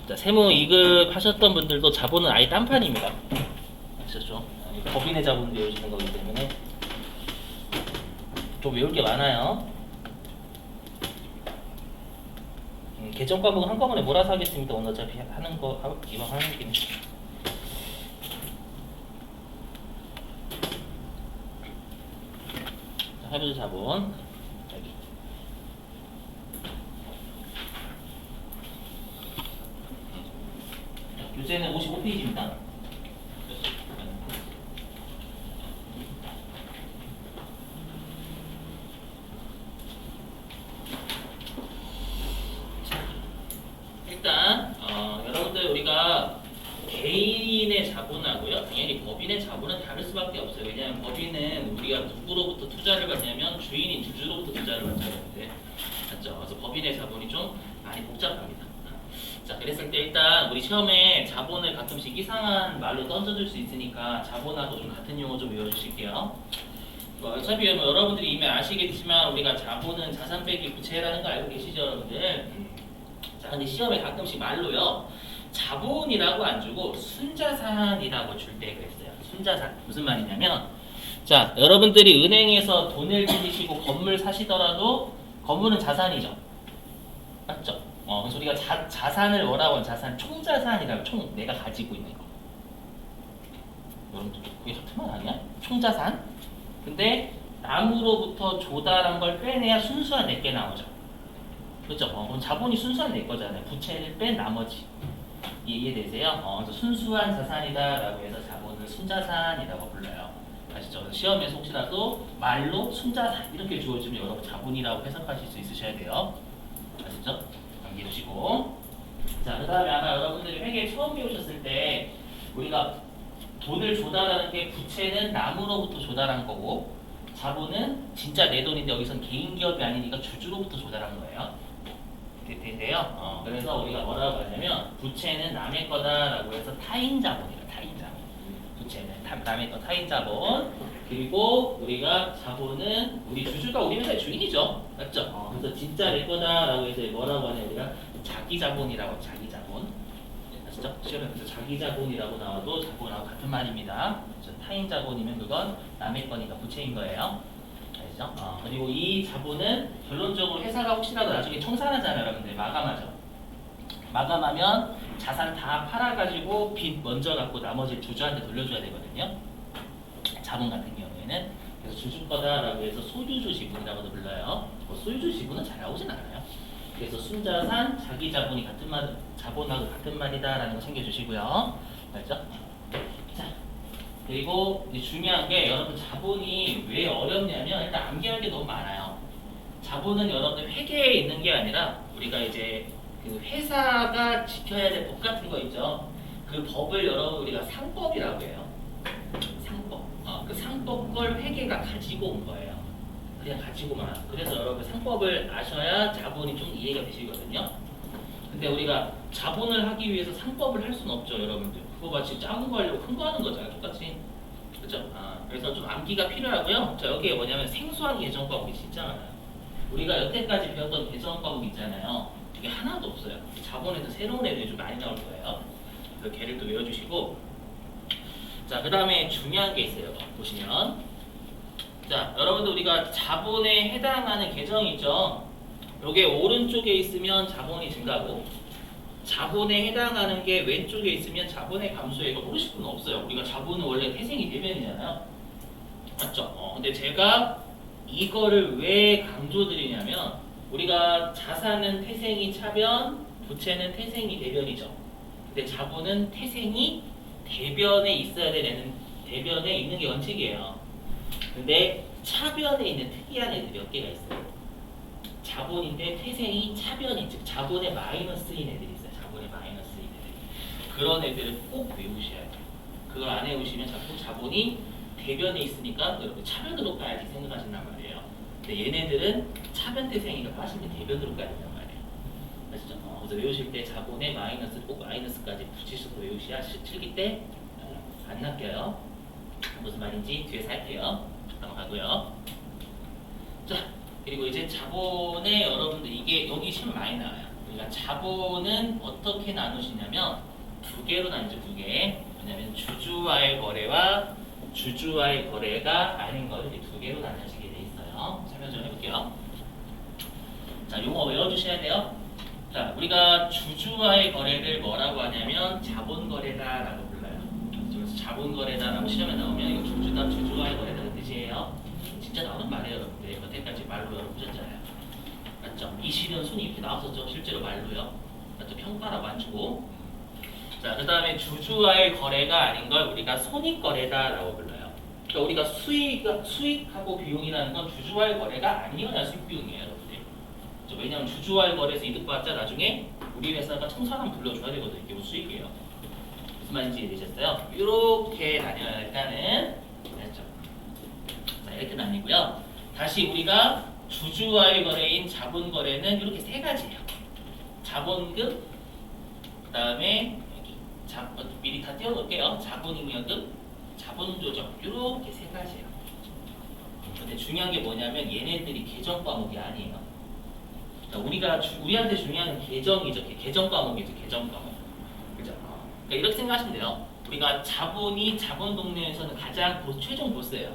자, 세무 2급 하셨던 분들도 자본은 아예 딴판입니다. 아시죠? 법인의 자본 외우시는 거기 때문에 좀 외울 게 많아요. 개정 과목은 한꺼번에 몰아서 하겠습니다. 오늘 어차피 하는 거 이왕 하는 김에. 할부지 자본 여기. 교재는 55페이지입니다. 일단 여러분들 우리가 개인의 자본하고요, 당연히 법인의 자본은 다를 수밖에 없어요. 왜냐하면 법인은 우리가 누구로부터 투자를 받냐면 주인인 주주로부터 투자를 받잖아요. 맞죠? 그래서 법인의 자본이 좀 많이 복잡합니다. 자, 그랬을 때 일단 우리 시험에 자본을 가끔씩 이상한 말로 던져줄 수 있으니까 자본하고 좀 같은 용어 좀 외워주실게요. 어차피 여러분들이 이미 아시겠지만 우리가 자본은 자산 빼기 부채라는 거 알고 계시죠, 여러분들? 자, 근데 시험에 가끔씩 말로요, 자본이라고 안 주고 순자산이라고 줄 때가 있어요. 순자산. 무슨 말이냐면, 자, 여러분들이 은행에서 돈을 빌리시고 건물 사시더라도 건물은 자산이죠. 맞죠? 그래서 우리가 자산을 뭐라고 하면 자산, 총자산이라고, 내가 가지고 있는 거. 여러분들 그게 같은 말 아니야? 총자산? 근데 남으로부터 조달한 걸 빼내야 순수한 내게 나오죠. 그렇죠? 그럼 자본이 순수한 내 거잖아요. 부채를 뺀 나머지. 이해되세요? 그래서 순수한 자산이다라고 해서 자본을 순자산이라고 불러요. 아시죠? 시험에서 혹시라도 말로 순자산 이렇게 주어지면 여러분 자본이라고 해석하실 수 있으셔야 돼요. 아시죠? 암기해 주시고. 자, 그 다음에 아마 여러분들이 회계 처음 배우셨을 때 우리가 돈을 조달하는 게 부채는 남으로부터 조달한 거고 자본은 진짜 내 돈인데 여기선 개인 기업이 아니니까 주주로부터 조달한 거예요. 되세요? 그래서 우리가 뭐라고 하냐면 부채는 남의 거다라고 해서 타인 자본이다. 타인 자본. 부채는 남의 거 타인 자본. 그리고 우리가 자본은 우리 주주가 우리 회사의 주인이죠. 맞죠? 그래서 진짜 내 거다라고 해서 뭐라고 하냐 우리가 자기 자본이라고 자기 자본. 아시죠? 시험에서 자기 자본이라고 나와도 자본하고 같은 말입니다. 타인 자본이면 그건 남의 거니까 부채인 거예요. 그리고 이 자본은 결론적으로 회사가 혹시라도 나중에 청산하잖아요, 여러분들. 마감하죠. 마감하면 자산 다 팔아가지고 빚 먼저 갖고 나머지 주주한테 돌려줘야 되거든요. 자본 같은 경우에는. 그래서 주주 거다라고 해서 소유주 지분이라고도 불러요. 소유주 지분은 잘 나오진 않아요. 그래서 순자산, 자기 자본이 같은 말, 자본하고 같은 말이다라는 거 챙겨주시고요. 알죠? 자. 그리고 중요한 게 여러분 자본이 왜 어렵냐면 일단 암기할 게 너무 많아요. 자본은 여러분들 회계에 있는 게 아니라 우리가 이제 그 회사가 지켜야 될 법 같은 거 있죠. 그 법을 여러분 우리가 상법이라고 해요. 상법. 그 상법 걸 회계가 가지고 온 거예요. 그냥 가지고만. 그래서 여러분 상법을 아셔야 자본이 좀 이해가 되시거든요. 근데 우리가 자본을 하기 위해서 상법을 할 수는 없죠, 여러분들. 그거 마치 작은 거 하려고 큰 거 하는 거잖아요, 똑같이. 그죠? 그래서 좀 암기가 필요하고요. 자, 여기에 뭐냐면 생소한 개정 과목이 진짜 많아요. 우리가 여태까지 배웠던 개정 과목 있잖아요. 이게 하나도 없어요. 자본에서 새로운 애들이 좀 많이 나올 거예요. 그래서 걔를 또 외워주시고. 자, 그 다음에 중요한 게 있어요. 보시면. 자, 여러분들 우리가 자본에 해당하는 계정이 있죠. 요게 오른쪽에 있으면 자본이 증가고 자본에 해당하는 게 왼쪽에 있으면 자본의 감소에 이거 모르실 분은 없어요. 우리가 자본은 원래 태생이 대변이잖아요. 맞죠? 근데 제가 이거를 왜 강조드리냐면 우리가 자산은 태생이 차변, 부채는 태생이 대변이죠. 근데 자본은 태생이 대변에 있어야 되는 대변에 있는 게 원칙이에요. 근데 차변에 있는 특이한 애들이 몇 개가 있어요. 자본인데 태생이 차변인 즉 자본의 마이너스인 애들이 있어요. 자본의 마이너스인 애들. 그런 애들을 꼭 외우셔야 돼요. 그걸 안 외우시면 자꾸 자본이 대변에 있으니까 여러분 차변으로 가야지 생각하신단 말이에요. 근데 얘네들은 차변 태생이라고 하시면 대변으로 가야 된단 말이에요. 아시죠? 그래서 외우실 때 자본의 마이너스 꼭 마이너스까지 붙이셔서 외우셔야 실기 때 안 낚여요. 무슨 말인지 뒤에서 할게요. 넘어가고요. 자, 그리고 이제 자본에 여러분들 이게 여기 시험 많이 나와요. 그러니까 자본은 어떻게 나누시냐면 두 개로 나누죠. 두 개. 왜냐면 주주와의 거래와 주주와의 거래가 아닌 걸 이렇게 두 개로 나눠지게 돼 있어요. 설명 좀 해볼게요. 자, 용어 외워주셔야 돼요. 자, 우리가 주주와의 거래를 뭐라고 하냐면 자본거래다라고 불러요. 그래서 자본거래다라고 시험에 나오면 이거 주주다 주주와의 거래다는 뜻이에요. 진짜 나오는 말이에요, 여러분들. 여태까지 말로 여러분 보셨잖아요. 맞죠? 이 시련 순위 이렇게 나왔었죠. 실제로 말로요. 맞죠? 평가라고 안 주고. 자, 그 다음에 주주와의 거래가 아닌 걸 우리가 손익거래다라고 불러요. 그러니까 우리가 수익하고 비용이라는 건 주주와의 거래가 아니어야 수익 비용이에요, 여러분들. 그렇죠? 왜냐하면 주주와의 거래에서 이득 받자 나중에 우리 회사가 청산하면 불러줘야 되거든요. 이게 수익이에요. 무슨 말인지 이해되셨어요? 이렇게 나뉘어요. 일단은 알죠? 자, 이렇게 나뉘고요. 다시 우리가 주주와의 거래인 자본거래는 이렇게 세 가지예요. 자본금, 그 다음에 미리 다 띄워놓을게요. 자본잉여금, 자본조정 이렇게 세 가지예요. 근데 중요한 게 뭐냐면 얘네들이 계정 과목이 아니에요. 그러니까 우리한테 중요한 계정이죠. 계정 과목이죠. 계정 과목. 그죠? 그러니까 이렇게 생각하시면 돼요. 우리가 자본이 자본 동네에서는 가장 최종 보스예요.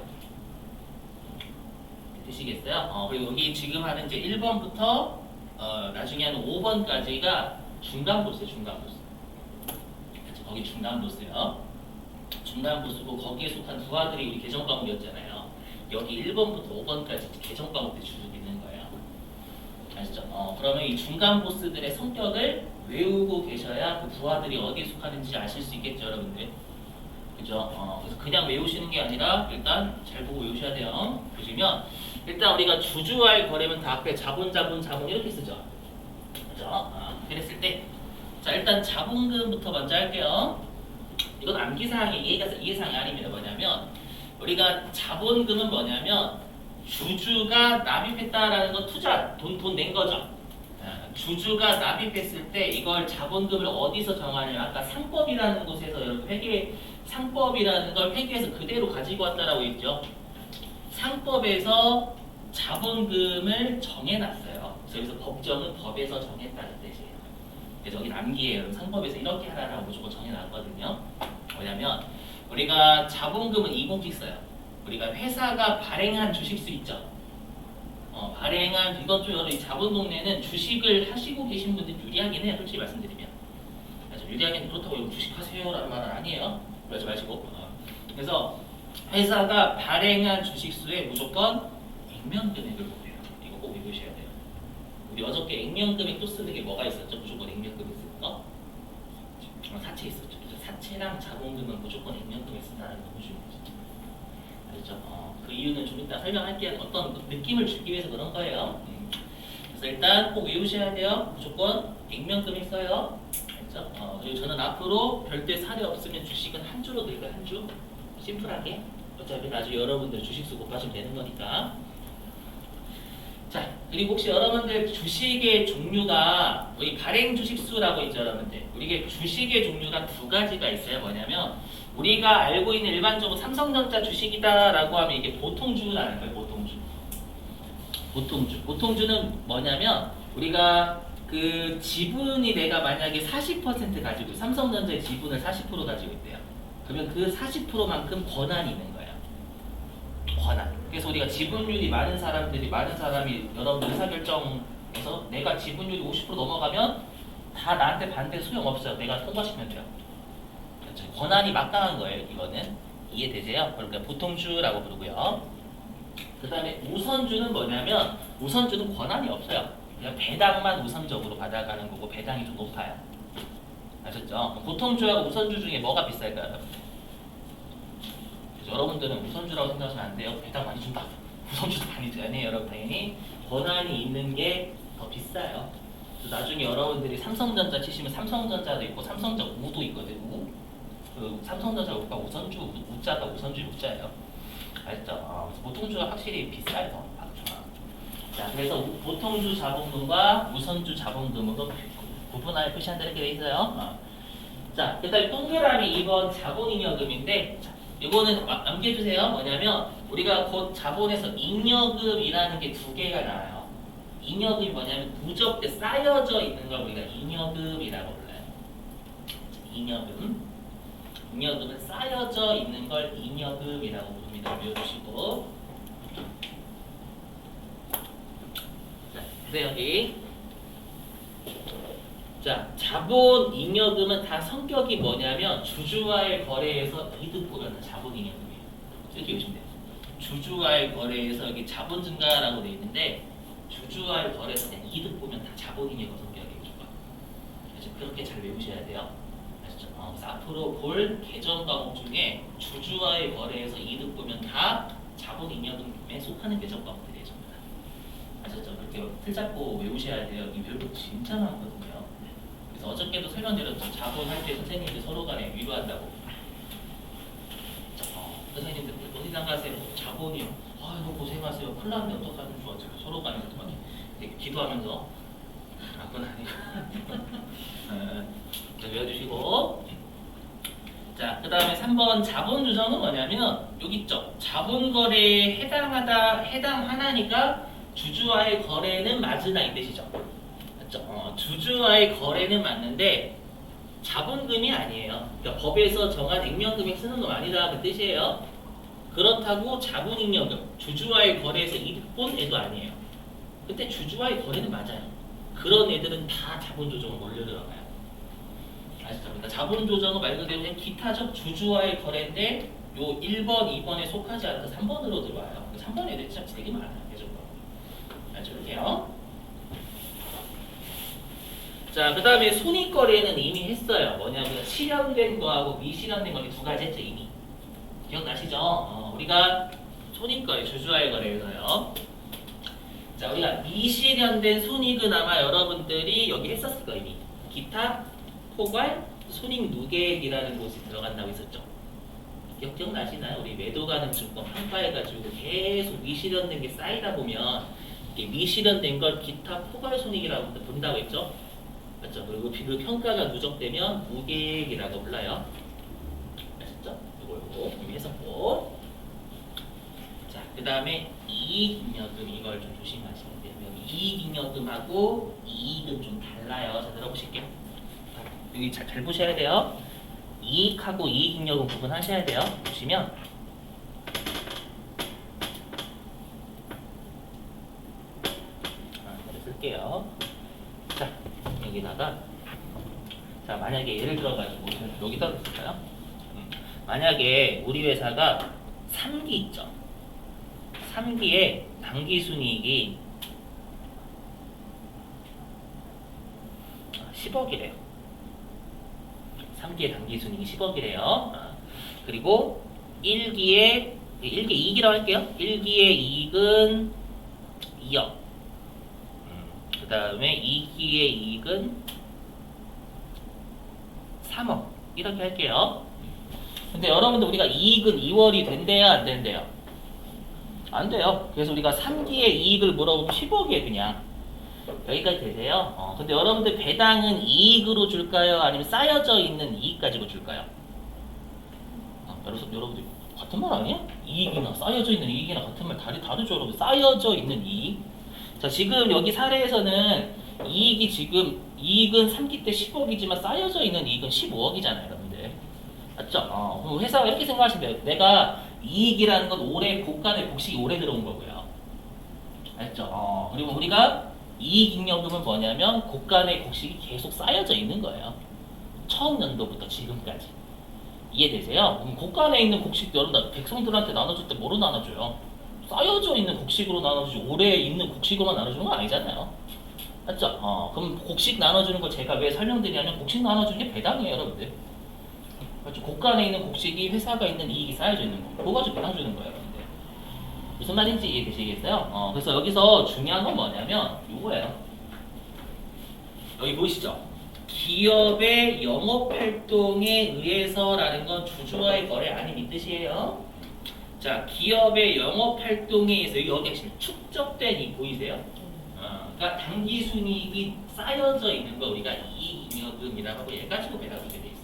되시겠어요? 그리고 여기 지금 하는 이제 1번부터 나중에 하는 5번까지가 중간 보스예요. 중간 보스. 그렇죠? 거기 중간 보스예요. 중간 보스고 거기에 속한 부하들이 우리 계정 과목이었잖아요. 여기 1번부터 5번까지 계정 과목들이 쭉 있는 거예요. 아시죠? 그러면 이 중간 보스들의 성격을 외우고 계셔야 그 부하들이 어디에 속하는지 아실 수 있겠죠, 여러분들. 그죠? 그래서 그냥 외우시는 게 아니라 일단 잘 보고 외우셔야 돼요. 보시면 일단 우리가 주주와의 거래면 다 앞에 자본 이렇게 쓰죠. 그죠? 그랬을 때 자, 일단 자본금부터 먼저 할게요. 이건 암기사항이 이해사항이 아닙니다. 뭐냐면 우리가 자본금은 뭐냐면 주주가 납입했다라는 건 투자, 돈 낸 거죠. 주주가 납입했을 때 이걸 자본금을 어디서 정하냐면 아까 상법이라는 곳에서 여러분 상법이라는 걸 회계에서 그대로 가지고 왔다라고 했죠. 상법에서 자본금을 정해놨어요. 그래서 법정은 법에서 정했다는 뜻이에요. 그래서 여기 암기예요. 여러분 상법에서 이렇게 하라라고 무조건 정해놨거든요. 뭐냐면 우리가 자본금은 2공식 써요. 우리가 회사가 발행한 주식수 있죠. 발행한 이건 좀 여러분 자본 동네는 주식을 하시고 계신 분들 유리하긴 해요. 솔직히 말씀드리면. 유리하긴 그렇다고 이거 주식하세요라는 말은 아니에요. 그러지 마시고. 그래서 회사가 발행한 주식수에 무조건 액면금액을 보내요. 이거 꼭 읽으셔야 돼요. 우리 어저께 액면금액 또 쓰는 게 뭐가 있었죠? 무조건 액면금액 쓰는 거? 사채 있었죠. 그래서 사채랑 자본금은 무조건 액면금액 쓴다는 거 보시면 되죠. 알죠? 그 이유는 좀 이따 설명할게요. 어떤 느낌을 주기 위해서 그런 거예요. 그래서 일단 꼭 외우셔야 돼요. 무조건 액면금액 써요. 알죠? 그리고 저는 앞으로 별도의 사례 없으면 주식은 한 주로 들고요. 한 주. 심플하게. 어차피 나중에 여러분들 주식수 곱하시면 되는 거니까. 자, 그리고 혹시 여러분들 주식의 종류가 우리 발행 주식수라고 있죠, 여러분들. 우리가 주식의 종류가 두 가지가 있어요. 뭐냐면 우리가 알고 있는 일반적으로 삼성전자 주식이다라고 하면 이게 보통주라는 거예요. 보통주는 뭐냐면 우리가 그 지분이 내가 만약에 40% 가지고 삼성전자의 지분을 40% 가지고 있대요. 그러면 그 40%만큼 권한이 있는 거예요. 권한. 그래서 우리가 지분율이 많은 사람이 여러분 의사결정에서 내가 지분율이 50% 넘어가면 다 나한테 반대 소용없어요. 내가 통과시키면 돼요. 그렇죠. 권한이 막강한 거예요. 이거는 이해되세요? 그러니까 보통주라고 부르고요. 그 다음에 우선주는 뭐냐면 우선주는 권한이 없어요. 그냥 배당만 우선적으로 받아가는 거고 배당이 좀 높아요. 아셨죠? 보통주하고 우선주 중에 뭐가 비쌀까요? 여러분들은 우선주라고 생각하시면 안 돼요. 배당 많이 준다. 우선주도 많이 줘야 해요. 여러분 당연히 권한이 있는 게 더 비싸요. 나중에 여러분들이 삼성전자 치시면 삼성전자도 있고 삼성전자 우도 있거든요. 그 삼성전자 우가 우선주 우자가 우선주 우자예요. 알죠? 그래서 보통주가 확실히 비싸요. 자, 그래서 보통주 자본금과 우선주 자본금으로 구분하여 표시한다 이렇게 돼 있어요. 자, 그다음에 동그라미 2번 자본잉여금인데 이거는 암기해주세요. 뭐냐면 우리가 곧 자본에서 잉여금이라는 게 두 개가 나와요. 잉여금이 뭐냐면 누적돼 쌓여져 있는 걸 우리가 잉여금이라고 불러요. 잉여금. 잉여금은 쌓여져 있는 걸 잉여금이라고 부릅니다. 외워주시고. 자, 그래서 여기. 자, 자본 잉여금은 다 성격이 뭐냐면 주주와의 거래에서 이득 보면 다 자본 잉여금이에요. 이렇게 보시면 돼요. 주주와의 거래에서 여기 자본 증가라고 되어 있는데 주주와의 거래에서 그냥 이득 보면 다 자본 잉여금 성격이에요. 그래서 그렇게 잘 외우셔야 돼요. 아시죠? 그래서 앞으로 볼 개정 과목 중에 주주와의 거래에서 이득 보면 다 자본 잉여금에 속하는 개정 과목들이에요. 전부 다. 아셨죠? 그렇게 틀 잡고 외우셔야 돼요. 이 외울 거 진짜 많거든요. 그래서 어저께도 설명드렸죠. 자본할 때 선생님들 서로 간에 위로한다고. 선생님들 어디 나가세요? 자본이요. 아이고 고생하세요. 큰일 났네. 어떡하면 좋아. 서로 간에 막 기도하면서 그건 아니고. 외워주시고. 자, 그 다음에 3번 자본 조정은 뭐냐면 여기 있죠. 자본 거래에 해당하나니까 주주와의 거래는 맞으나 이 뜻이죠. 맞죠? 주주와의 거래는 맞는데 자본금이 아니에요. 그러니까 법에서 정한 액면금액 쓰는 거 아니다 그 뜻이에요. 그렇다고 자본잉여금, 주주와의 거래에서 이득 본 애도 아니에요. 근데 주주와의 거래는 맞아요. 그런 애들은 다 자본조정을 몰려 들어가요. 아시죠? 그러니까 자본조정은 말 그대로 그냥 기타적 주주와의 거래인데 요 1번, 2번에 속하지 않아서 3번으로 들어와요. 3번 애들이 진짜 되게 많아요. 계속. 알죠? 이렇게요. 자, 그 다음에 손익거래는 이미 했어요. 뭐냐면 실현된 거하고 미실현된 거 두 가지 했죠, 이미. 기억나시죠? 우리가 손익거래, 주주와의 거래에서요. 자, 우리가 미실현된 손익은 아마 여러분들이 여기 했었을 거예요, 이미. 기타, 포괄, 손익 누계액이라는 곳이 들어간다고 했었죠. 기억나시나요? 우리 매도 가는 증권 평가해가지고 계속 미실현된 게 쌓이다 보면 이게 미실현된 걸 기타, 포괄 손익이라고 본다고 했죠. 맞죠? 그리고 그 평가가 누적되면 무계획이라고 불러요. 아셨죠? 이거 이미 했었고. 자, 그 다음에 이익잉여금 이걸 좀 조심하시면 돼요. 이익잉여금하고 이익은 좀 달라요. 자, 들어보실게요. 여기 잘 보셔야 돼요. 이익하고 이익잉여금 구분하셔야 돼요. 보시면 쓸게요. 자, 여기다가 자, 만약에 예를 들어가지고 여기다 쓸까요? 만약에 우리 회사가 3기 있죠. 3기에 당기순이익이 10억이래요. 3기에 당기순이익이 10억이래요. 그리고 1기에 1기 이익이라고 할게요. 1기의 이익은 2억. 그 다음에 2기의 이익은 3억. 이렇게 할게요. 근데 여러분들 우리가 이익은 2월이 된대요? 안 된대요? 안 돼요. 그래서 우리가 3기의 이익을 물어보면 10억이에요, 그냥. 여기까지 되세요? 근데 여러분들 배당은 이익으로 줄까요? 아니면 쌓여져 있는 이익 가지고 줄까요? 여러분들 같은 말 아니야? 이익이나 쌓여져 있는 이익이나 같은 말 다르죠, 여러분. 쌓여져 있는 이익. 자, 지금 여기 사례에서는 이익은 3기 때 10억이지만 쌓여져 있는 이익은 15억이잖아요, 여러분들. 맞죠? 그럼 회사가 이렇게 생각하시면 돼요. 내가 이익이라는 건 올해 고간의 곡식이 오래 들어온 거고요. 알죠? 그리고 우리가 이익잉여금은 뭐냐면 고간의 곡식이 계속 쌓여져 있는 거예요. 처음 연도부터 지금까지. 이해되세요? 그럼 고간에 있는 곡식 여러분 백성들한테 나눠줄 때 뭐로 나눠줘요? 쌓여져 있는 곡식으로 나눠주지 오래 있는 곡식으로 나눠주는 건 아니잖아요. 맞죠? 그럼 곡식 나눠주는 걸 제가 왜 설명드리냐면 곡식 나눠주는 게 배당이에요, 여러분들. 그렇죠? 고간에 있는 곡식이 회사가 있는 이익이 쌓여져 있는 거. 그거 가지고 배당 주는 거예요, 여러분들. 무슨 말인지 이해되시겠어요? 그래서 여기서 중요한 건 뭐냐면 이거예요. 여기 보이시죠? 기업의 영업활동에 의해서라는 건 주주와의 거래 아닌 이 뜻이에요. 자, 기업의 영업활동에 의해서 여기 핵심 축적된 이 보이세요? 그러니까 당기순이익이 쌓여져 있는 거 우리가 이익잉여금이라고 하고 얘 가지고 배당주게 돼 있어요.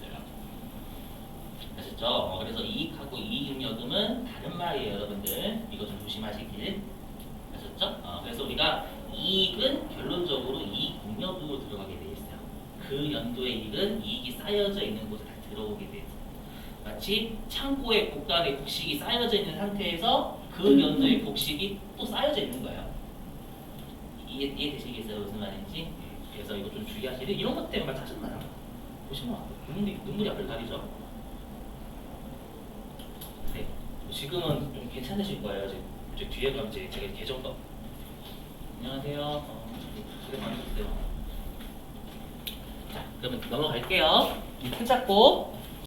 아셨죠? 그래서 이익하고 이익잉여금은 다른 말이에요, 여러분들. 이거 좀 조심하시길. 아셨죠? 그래서 우리가 이익은 결론적으로 이익 공여부로 들어가게 돼 있어요. 그 연도의 이익은 이익이 쌓여져 있는 곳에 다 들어오게 돼 있어요. 마치 창고에 곡간에 곡식이 쌓여져 있는 상태에서 그 연도의 곡식이 또 쌓여져 있는 거예요. 이해되시겠어요? 무슨 말인지? 그래서 이거 좀 주의하시고 이런 것 때문에 막 짜증나요. 보시면 눈물이 앞을 가리죠. 네, 지금은 좀 괜찮으실 거예요. 이제 뒤에 가면 이제 제가 계정도 안녕하세요. 그래 만들었어요. 자, 그러면 넘어갈게요. 틀 잡고